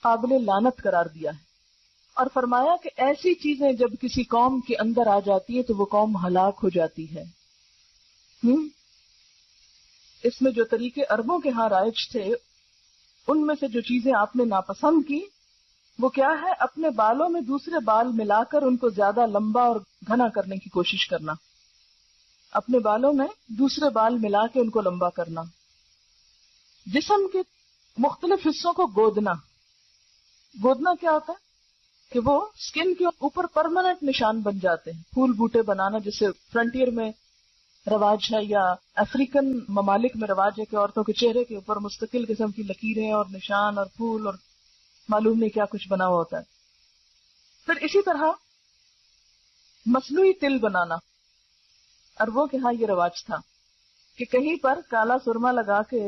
قابل لعنت قرار دیا ہے، اور فرمایا کہ ایسی چیزیں جب کسی قوم کے اندر آ جاتی ہیں تو وہ قوم ہلاک ہو جاتی ہے۔ اس میں جو طریقے عربوں کے ہاں رائج تھے، ان میں سے جو چیزیں آپ نے ناپسند کی وہ کیا ہے؟ اپنے بالوں میں دوسرے بال ملا کر ان کو زیادہ لمبا اور گھنا کرنے کی کوشش کرنا، اپنے بالوں میں دوسرے بال ملا کے ان کو لمبا کرنا، جسم کے مختلف حصوں کو گودنا۔ گودنا کیا ہوتا ہے کہ وہ سکن کے اوپر پرماننٹ نشان بن جاتے ہیں، پھول بوٹے بنانا جسے فرنٹیئر میں رواج ہے یا افریقن ممالک میں رواج ہے کہ عورتوں کے چہرے کے اوپر مستقل قسم کی لکیریں اور نشان اور پھول اور معلوم نہیں کیا کچھ بنا ہوا ہوتا ہے۔ پھر اسی طرح مصنوعی تل بنانا، عربوں کے ہاں یہ رواج تھا کہ کہیں پر کالا سرما لگا کے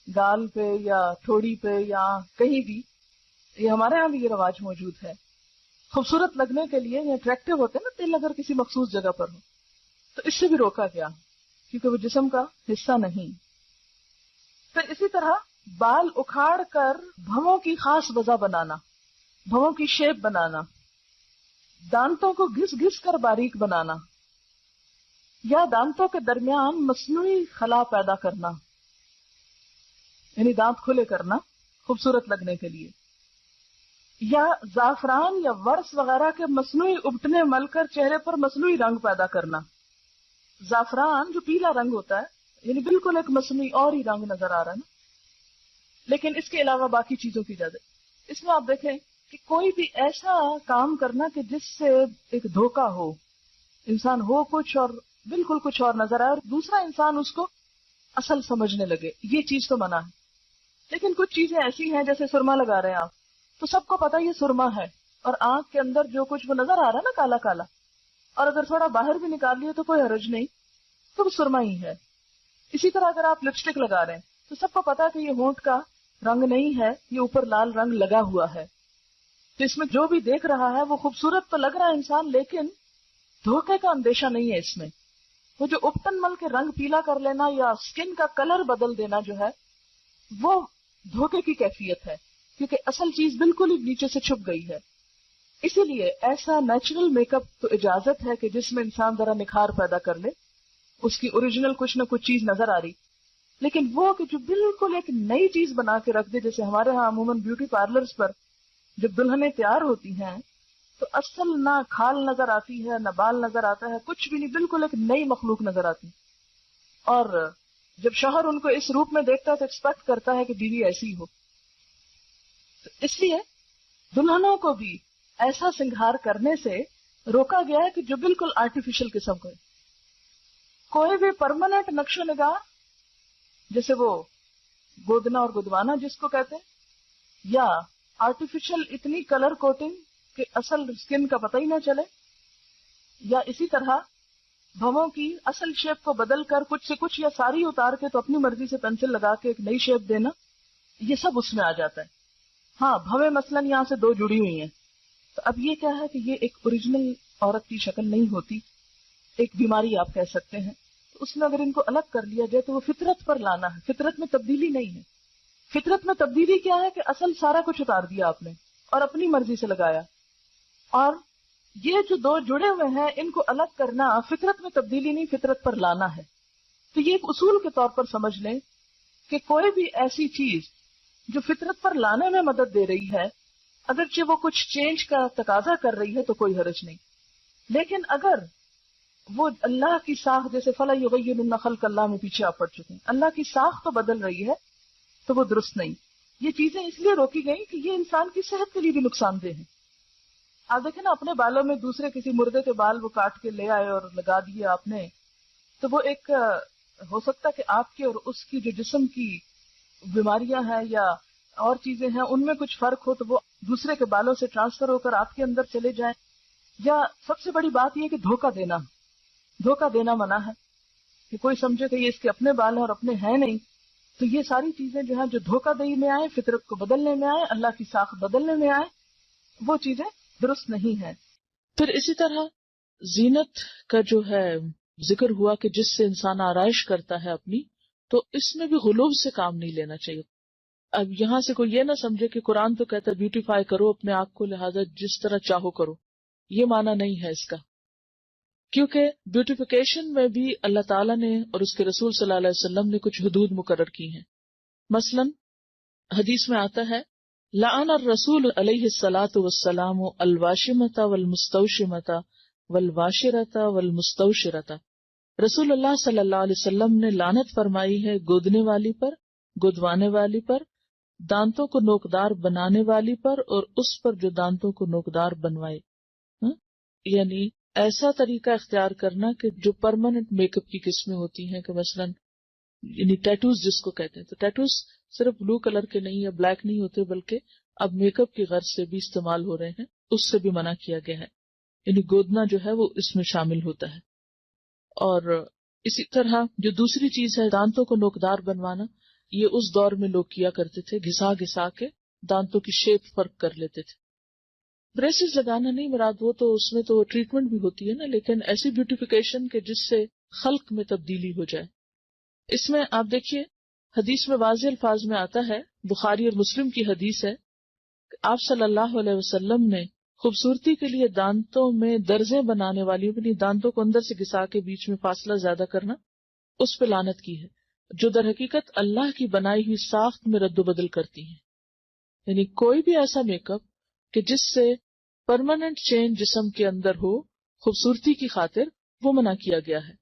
گال پہ یا ٹھوڑی پہ یا کہیں بھی، یہ ہمارے ہاں بھی یہ رواج موجود ہے، خوبصورت لگنے کے لیے، یا اٹریکٹیو ہوتے ہیں نا تل اگر کسی مخصوص جگہ پر ہو، تو اس سے بھی روکا گیا کیونکہ وہ جسم کا حصہ نہیں۔ پھر اسی طرح بال اکھاڑ کر بھووں کی خاص وضع بنانا، بھووں کی شیپ بنانا، دانتوں کو گھس گھس کر باریک بنانا، یا دانتوں کے درمیان مصنوعی خلا پیدا کرنا، یعنی دانت کھلے کرنا خوبصورت لگنے کے لیے، یا زعفران یا ورس وغیرہ کے مصنوعی ابٹنے مل کر چہرے پر مصنوعی رنگ پیدا کرنا۔ زعفران جو پیلا رنگ ہوتا ہے، یعنی بالکل ایک مصنوعی اور ہی رنگ نظر آ رہا ہے نا، لیکن اس کے علاوہ باقی چیزوں کی اجازت۔ اس میں آپ دیکھیں کہ کوئی بھی ایسا کام کرنا کہ جس سے ایک دھوکہ ہو، انسان ہو کچھ اور بالکل کچھ اور نظر آئے اور دوسرا انسان اس کو اصل سمجھنے لگے، یہ چیز تو منع ہے۔ لیکن کچھ چیزیں ایسی ہیں جیسے سرما لگا رہے ہیں آپ، تو سب کو پتا یہ سرما ہے، اور آنکھ کے اندر جو کچھ وہ نظر آ رہا ہے نا کالا کالا، اور اگر تھوڑا باہر بھی نکال لیے تو کوئی حرج نہیں، تو وہ سرما ہی ہے۔ اسی طرح اگر آپ لپسٹک لگا رہے ہیں تو سب کو پتا کہ یہ ہونٹ کا رنگ نہیں ہے، یہ اوپر لال رنگ لگا ہوا ہے، تو اس میں جو بھی دیکھ رہا ہے وہ خوبصورت تو لگ رہا ہے انسان، لیکن دھوکے کا اندیشہ نہیں ہے اس میں۔ وہ جو اپٹن مل کے رنگ پیلا کر لینا یا سکن کا کلر بدل دینا جو ہے وہ دھوکے کی کیفیت ہے، کیونکہ اصل چیز بالکل ہی نیچے سے چھپ گئی ہے۔ اسی لیے ایسا نیچرل میک اپ تو اجازت ہے کہ جس میں انسان ذرا نکھار پیدا کر لے، اس کی اوریجنل کچھ نہ کچھ چیز نظر آ رہی، لیکن وہ کہ جو بالکل ایک نئی چیز بنا کے رکھ دے، جیسے ہمارے ہاں عموماً بیوٹی پارلرز پر جب دلہنیں تیار ہوتی ہیں تو اصل نہ کھال نظر آتی ہے، نہ بال نظر آتا ہے، کچھ بھی نہیں، بالکل ایک نئی مخلوق نظر آتی، اور جب شوہر ان کو اس روپ میں دیکھتا ہے تو ایکسپیکٹ کرتا ہے کہ بیوی ایسی ہو۔ تو اس لیے دلہنوں کو بھی ایسا سنگھار کرنے سے روکا گیا ہے کہ جو بالکل آرٹیفیشل قسم کا ہے۔ کوئی بھی پرماننٹ نقش و نگار جیسے وہ گودنا اور گدوانا جس کو کہتے ہیں، یا آرٹیفیشل اتنی کلر کوٹنگ کہ اصل سکن کا پتہ ہی نہ چلے، یا اسی طرح بھووں کی اصل شیپ کو بدل کر کچھ سے کچھ یا ساری اتار کے تو اپنی مرضی سے پینسل لگا کے ایک نئی شیپ دینا، یہ سب اس میں آ جاتا ہے۔ ہاں بھویں مثلاً یہاں سے دو جڑی ہوئی ہیں، تو اب یہ کیا ہے کہ یہ ایک اوریجنل عورت کی شکل نہیں ہوتی، ایک بیماری آپ کہہ سکتے ہیں۔ تو اس میں اگر ان کو الگ کر لیا جائے تو وہ فطرت پر لانا ہے، فطرت میں تبدیلی نہیں ہے۔ فطرت میں تبدیلی کیا ہے کہ اصل سارا کچھ اتار دیا آپ نے اور اپنی مرضی سے لگایا، اور یہ جو دو جڑے ہوئے ہیں ان کو الگ کرنا فطرت میں تبدیلی نہیں، فطرت پر لانا ہے۔ تو یہ ایک اصول کے طور پر سمجھ لیں کہ کوئی بھی ایسی چیز جو فطرت پر لانے میں مدد دے رہی ہے، اگرچہ وہ کچھ چینج کا تقاضا کر رہی ہے تو کوئی حرج نہیں، لیکن اگر وہ اللہ کی ساخت، جیسے فَلَا يُغَيِّرُنَّ خَلْقَ اللَّهِ میں پیچھے آپ پڑ چکے ہیں، اللہ کی ساخت تو بدل رہی ہے تو وہ درست نہیں۔ یہ چیزیں اس لیے روکی گئی کہ یہ انسان کی صحت کے لیے بھی نقصان دہ ہیں۔ آپ دیکھیں نا اپنے بالوں میں دوسرے کسی مردے کے بال وہ کاٹ کے لے آئے اور لگا دیے آپ نے، تو وہ ایک ہو سکتا کہ آپ کے اور اس کی جو جسم کی بیماریاں ہیں یا اور چیزیں ہیں ان میں کچھ فرق ہو تو وہ دوسرے کے بالوں سے ٹرانسفر ہو کر آپ کے اندر چلے جائیں، یا سب سے بڑی بات یہ کہ دھوکہ دینا منع ہے، کہ کوئی سمجھے کہ یہ اس کے اپنے بال ہیں اور اپنے ہیں نہیں۔ تو یہ ساری چیزیں جو ہیں جو دھوکہ دہی میں آئے، فطرت کو بدلنے میں آئے، اللہ کی ساخت بدلنے میں آئے، وہ چیزیں درست نہیں ہیں۔ پھر اسی طرح زینت کا جو ہے ذکر ہوا کہ جس سے انسان آرائش کرتا ہے اپنی، تو اس میں بھی غلو سے کام نہیں لینا چاہیے۔ اب یہاں سے کوئی یہ نہ سمجھے کہ قرآن تو کہتا ہے بیوٹیفائی کرو اپنے آپ کو، لہٰذا جس طرح چاہو کرو، یہ معنی نہیں ہے اس کا، کیونکہ بیوٹیفیکیشن میں بھی اللہ تعالیٰ نے اور اس کے رسول صلی اللہ علیہ وسلم نے کچھ حدود مقرر کی ہیں. مثلا حدیث میں آتا ہے لعن الرسول علیہ الصلاۃ والسلام الواشمۃ والمستوشمۃ والواشرۃ والمستوشرۃ، رسول اللہ صلی اللہ علیہ وسلم نے لعنت فرمائی ہے گودنے والی پر، گودوانے والی پر، دانتوں کو نوکدار بنانے والی پر، اور اس پر جو دانتوں کو نوکدار بنوائے. یعنی ایسا طریقہ اختیار کرنا کہ جو پرماننٹ میک اپ کی قسمیں ہوتی ہیں، کہ مثلاً یعنی ٹیٹوز جس کو کہتے ہیں، تو ٹیٹوز صرف بلو کلر کے نہیں یا بلیک نہیں ہوتے، بلکہ اب میک اپ کی غرض سے بھی استعمال ہو رہے ہیں، اس سے بھی منع کیا گیا ہے. یعنی گودنا جو ہے وہ اس میں شامل ہوتا ہے. اور اسی طرح جو دوسری چیز ہے دانتوں کو نوکدار بنوانا، یہ اس دور میں لوگ کیا کرتے تھے، گھسا گھسا کے دانتوں کی شیپ فرق کر لیتے تھے. بریسز لگانا نہیں مراد، وہ تو اس میں تو ٹریٹمنٹ بھی ہوتی ہے نا، لیکن ایسی بیوٹیفیکیشن کہ جس سے خلق میں تبدیلی ہو جائے. اس میں آپ دیکھیے حدیث میں واضح الفاظ میں آتا ہے، بخاری اور مسلم کی حدیث ہے، آپ صلی اللہ علیہ وسلم نے خوبصورتی کے لیے دانتوں میں درزیں بنانے والی، اپنی دانتوں کو اندر سے گھسا کے بیچ میں فاصلہ زیادہ کرنا، اس پہ لعنت کی ہے، جو در حقیقت اللہ کی بنائی ہوئی ساخت میں رد و بدل کرتی ہیں. یعنی کوئی بھی ایسا میک اپ کہ جس سے پرماننٹ چینج جسم کے اندر ہو خوبصورتی کی خاطر، وہ منع کیا گیا ہے.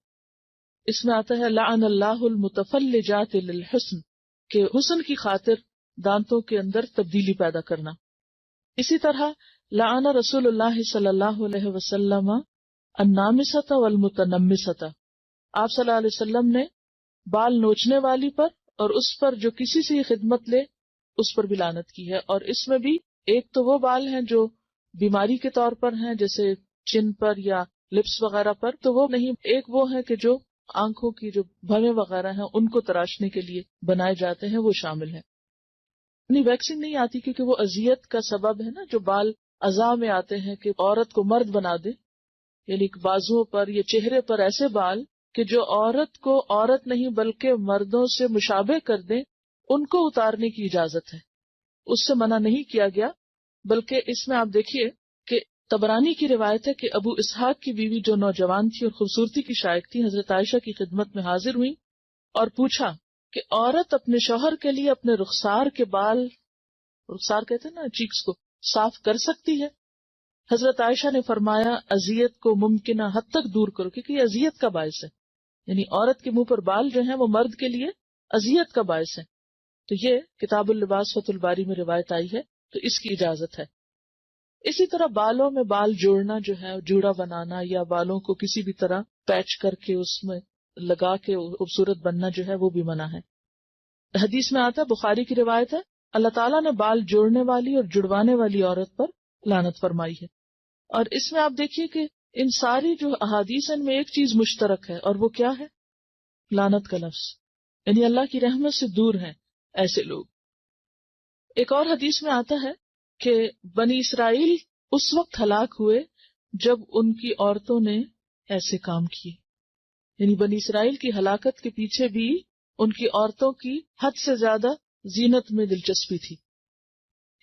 اس میں آتا ہے لعن اللہ المتفلجات للحسن، کہ حسن کی خاطر دانتوں کے اندر تبدیلی پیدا کرنا. اسی طرح لعن رسول اللہ صلی اللہ علیہ وسلم النامست والمتنمست، آپ صلی اللہ علیہ وسلم نے بال نوچنے والی پر اور اس پر جو کسی سے خدمت لے اس پر بھی لعنت کی ہے. اور اس میں بھی ایک تو وہ بال ہیں جو بیماری کے طور پر ہیں، جیسے چن پر یا لپس وغیرہ پر، تو وہ نہیں، ایک وہ ہے کہ جو آنکھوں کی جو بھویں وغیرہ ہیں ان کو تراشنے کے لیے بنائے جاتے ہیں، وہ شامل ہیں. نہیں ویکسنگ نہیں آتی کیونکہ وہ اذیت کا سبب ہے نا، جو بال اعضاء میں آتے ہیں کہ عورت کو مرد بنا دے، یعنی بازوؤں پر یا چہرے پر ایسے بال کہ جو عورت کو عورت نہیں بلکہ مردوں سے مشابہ کر دیں، ان کو اتارنے کی اجازت ہے، اس سے منع نہیں کیا گیا. بلکہ اس میں آپ دیکھیے کہ طبرانی کی روایت ہے کہ ابو اسحاق کی بیوی جو نوجوان تھی اور خوبصورتی کی شائق تھی، حضرت عائشہ کی خدمت میں حاضر ہوئی اور پوچھا کہ عورت اپنے شوہر کے لیے اپنے رخسار کے بال، رخسار کہتے ہیں نا چیکس کو، صاف کر سکتی ہے؟ حضرت عائشہ نے فرمایا اذیت کو ممکنہ حد تک دور کرو، کیونکہ یہ اذیت کا باعث ہے. یعنی عورت کے منہ پر بال جو ہیں وہ مرد کے لیے اذیت کا باعث ہے. تو یہ کتاب اللباس فتح الباری میں روایت آئی ہے، تو اس کی اجازت ہے. اسی طرح بالوں میں بال جوڑنا جو ہے، جوڑا بنانا یا بالوں کو کسی بھی طرح پیچ کر کے اس میں لگا کے خوبصورت بننا جو ہے وہ بھی منع ہے. حدیث میں آتا ہے، بخاری کی روایت ہے، اللہ تعالیٰ نے بال جوڑنے والی اور جڑوانے والی عورت پر لعنت فرمائی ہے. اور اس میں آپ دیکھیے کہ ان ساری جو احادیث ہیں ان میں ایک چیز مشترک ہے، اور وہ کیا ہے؟ لعنت کا لفظ. یعنی اللہ کی رحمت سے دور ہیں ایسے لوگ. ایک اور حدیث میں آتا ہے کہ بنی اسرائیل اس وقت ہلاک ہوئے جب ان کی عورتوں نے ایسے کام کیے. یعنی بنی اسرائیل کی ہلاکت کے پیچھے بھی ان کی عورتوں کی حد سے زیادہ زینت میں دلچسپی تھی.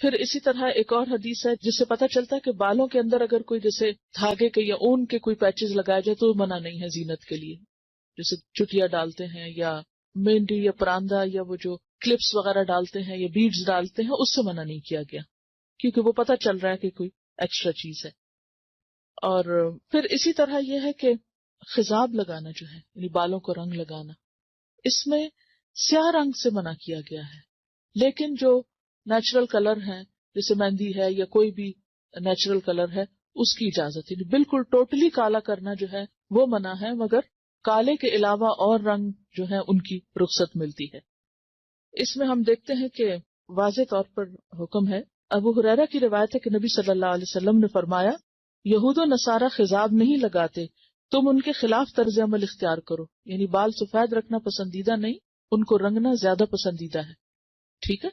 پھر اسی طرح ایک اور حدیث ہے جس سے پتہ چلتا ہے کہ بالوں کے اندر اگر کوئی جیسے دھاگے کے یا اون کے کوئی پیچز لگائے جائے تو منع نہیں ہے زینت کے لیے، جیسے چٹیا ڈالتے ہیں یا مہندی یا پراندہ یا وہ جو کلپس وغیرہ ڈالتے ہیں یا بیڈز ڈالتے ہیں، اس سے منع نہیں کیا گیا کیونکہ وہ پتہ چل رہا ہے کہ کوئی ایکسٹرا چیز ہے. اور پھر اسی طرح یہ ہے کہ خضاب لگانا جو ہے، یعنی بالوں کو رنگ لگانا، اس میں سیاہ رنگ سے منع کیا گیا ہے. لیکن جو نیچرل کلر ہے جیسے مہندی ہے یا کوئی بھی نیچرل کلر ہے اس کی اجازت ہے. بالکل ٹوٹلی کالا کرنا جو ہے وہ منع ہے، مگر کالے کے علاوہ اور رنگ جو ہے ان کی رخصت ملتی ہے. اس میں ہم دیکھتے ہیں کہ واضح طور پر حکم ہے. ابو ہریرہ کی روایت ہے کہ نبی صلی اللہ علیہ وسلم نے فرمایا یہود و نصارہ خضاب نہیں لگاتے، تم ان کے خلاف طرز عمل اختیار کرو. یعنی بال سفید رکھنا پسندیدہ نہیں، ان کو رنگنا زیادہ پسندیدہ ہے. ٹھیک ہے.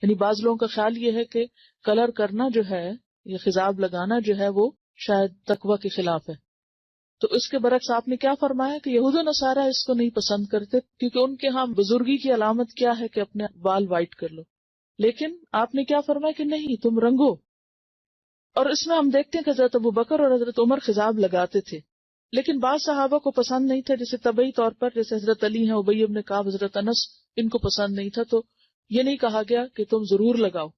یعنی بعض لوگوں کا خیال یہ ہے کہ کلر کرنا جو ہے یا خضاب لگانا جو ہے وہ شاید تقوی کے خلاف ہے. تو اس کے برعکس آپ نے کیا فرمایا کہ یہود و نصارہ اس کو نہیں پسند کرتے، کیونکہ ان کے ہاں بزرگی کی علامت کیا ہے کہ اپنے بال وائٹ کر لو، لیکن آپ نے کیا فرمایا کہ نہیں، تم رنگو۔ اور اس میں ہم دیکھتے ہیں کہ حضرت ابو بکر اور حضرت عمر خضاب لگاتے تھے، لیکن بعض صحابہ کو پسند نہیں تھا، جیسے طبعی طور پر جیسے حضرت علی ہیں، ابی بن کعب، حضرت انس، ان کو پسند نہیں تھا، تو یہ نہیں کہا گیا کہ تم ضرور لگاؤ،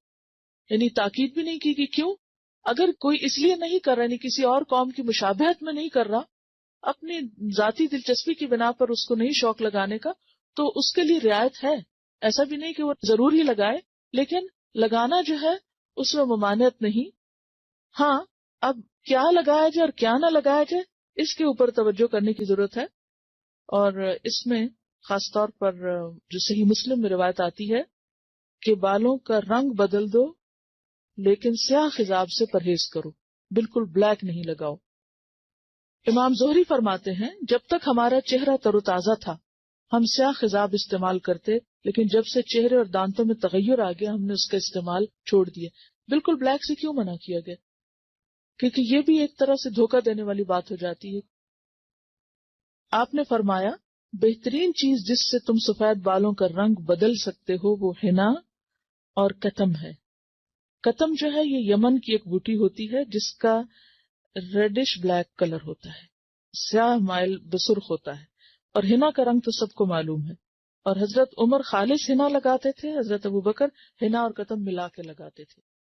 یعنی تاکید بھی نہیں کی کہ کیوں، اگر کوئی اس لیے نہیں کر رہا، یعنی کسی اور قوم کی مشابہت میں نہیں کر رہا، اپنی ذاتی دلچسپی کی بنا پر اس کو نہیں شوق لگانے کا، تو اس کے لیے رعایت ہے، ایسا بھی نہیں کہ وہ ضرور ہی لگائے، لیکن لگانا جو ہے اس میں ممانعت نہیں۔ ہاں، اب کیا لگایا جائے اور کیا نہ لگایا جائے اس کے اوپر توجہ کرنے کی ضرورت ہے، اور اس میں خاص طور پر جو صحیح مسلم میں روایت آتی ہے کہ بالوں کا رنگ بدل دو لیکن سیاہ خضاب سے پرہیز کرو، بالکل بلیک نہیں لگاؤ۔ امام زہری فرماتے ہیں جب تک ہمارا چہرہ تر و تازہ تھا ہم سیاہ خضاب استعمال کرتے، لیکن جب سے چہرے اور دانتوں میں تغیر آ گیا ہم نے اس کا استعمال چھوڑ دیا۔ بالکل بلیک سے کیوں منع کیا گیا؟ کیونکہ یہ بھی ایک طرح سے دھوکہ دینے والی بات ہو جاتی ہے۔ آپ نے فرمایا بہترین چیز جس سے تم سفید بالوں کا رنگ بدل سکتے ہو وہ حنا اور کتم ہے۔ کتم جو ہے یہ یمن کی ایک بوٹی ہوتی ہے جس کا ریڈش بلیک کلر ہوتا ہے، سیاہ مائل بسرخ ہوتا ہے، اور حنا کا رنگ تو سب کو معلوم ہے، اور حضرت عمر خالص حنا لگاتے تھے، حضرت ابو بکر حنا اور کتم ملا کے لگاتے تھے۔